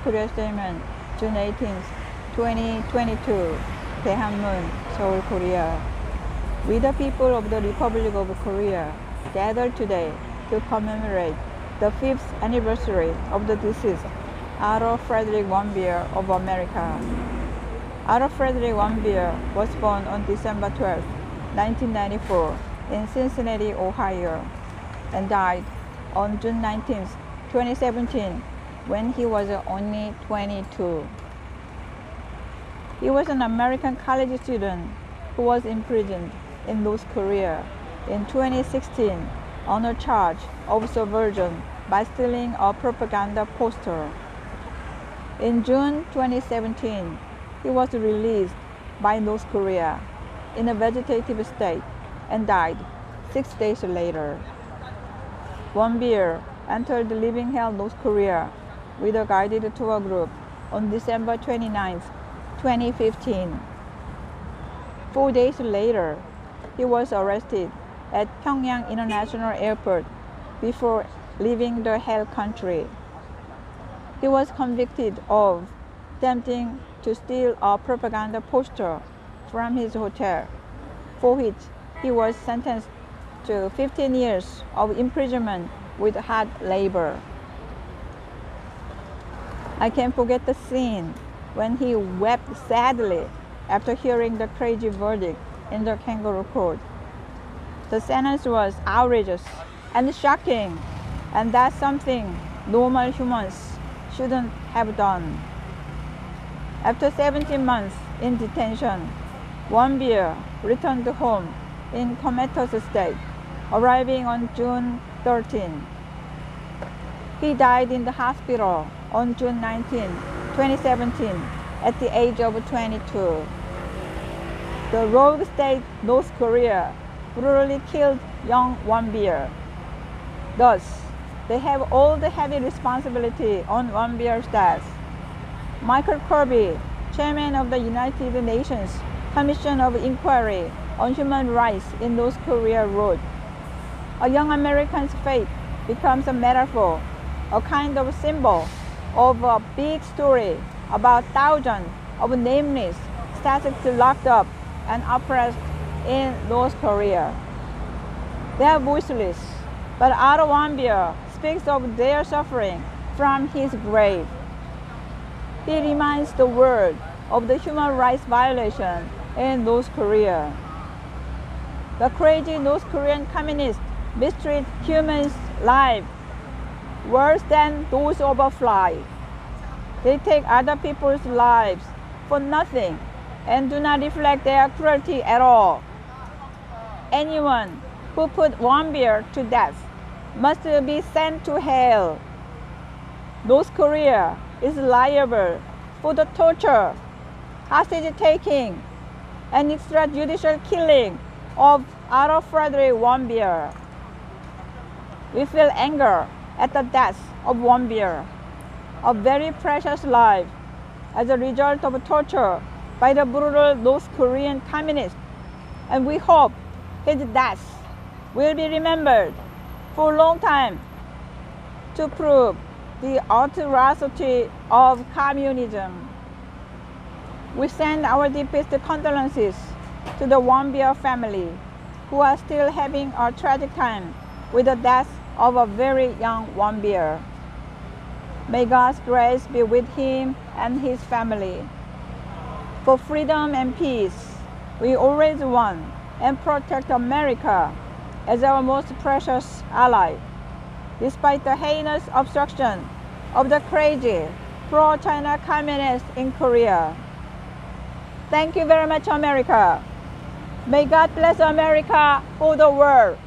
Korea Statement, June 18, 2022, Daehanmun, Seoul, Korea. We the people of the Republic of Korea gather today to commemorate the 5th anniversary of the deceased Adolf Frederick Warmbier of America. Adolf Frederick Warmbier was born on December 12, 1994 in Cincinnati, Ohio, and died on June 19, 2017, when he was only 22. He was an American college student who was imprisoned in North Korea in 2016 on a charge of subversion by stealing a propaganda poster. In June 2017, he was released by North Korea in a vegetative state and died 6 days later. Warmbier entered Living Hell, North Korea with a guided tour group on December 29, 2015. 4 days later, he was arrested at Pyongyang International Airport before leaving the Hell country. He was convicted of attempting to steal a propaganda poster from his hotel, for which he was sentenced to 15 years of imprisonment with hard labor. I can't forget the scene when he wept sadly after hearing the crazy verdict in the kangaroo court. The sentence was outrageous and shocking, and that's something normal humans shouldn't have done. After 17 months in detention, Warmbier returned home in comatose state, arriving on June 13. He died in the hospital on June 19, 2017, at the age of 22. The rogue state North Korea brutally killed young Warmbier. Thus, they have all the heavy responsibility on Warmbier's death. Michael Kirby, chairman of the United Nations Commission of Inquiry on Human Rights in North Korea, wrote, "A young American's fate becomes a metaphor, a kind of symbol of a big story about thousands of nameless, statistically locked up and oppressed in North Korea. They are voiceless, but Otto Warmbier speaks of their suffering from his grave. He reminds the world of the human rights violation in North Korea. The crazy North Korean communists mistreat humans' lives worse than those of a fly. They take other people's lives for nothing and do not reflect their cruelty at all. Anyone who put Warmbier to death must be sent to hell. North Korea is liable for the torture, hostage-taking, and extrajudicial killing of Adolf Frederick Warmbier. We feel anger at the death of Warmbier, a very precious life, as a result of torture by the brutal North Korean communists, and we hope his death will be remembered for a long time to prove the atrocity of communism. We send our deepest condolences to the Warmbier family, who are still having a tragic time with the death of a very young Warmbier. May God's grace be with him and his family. For freedom and peace, we always want and protect America as our most precious ally, despite the heinous obstruction of the crazy pro-China communists in Korea. Thank you very much, America. May God bless America for the world.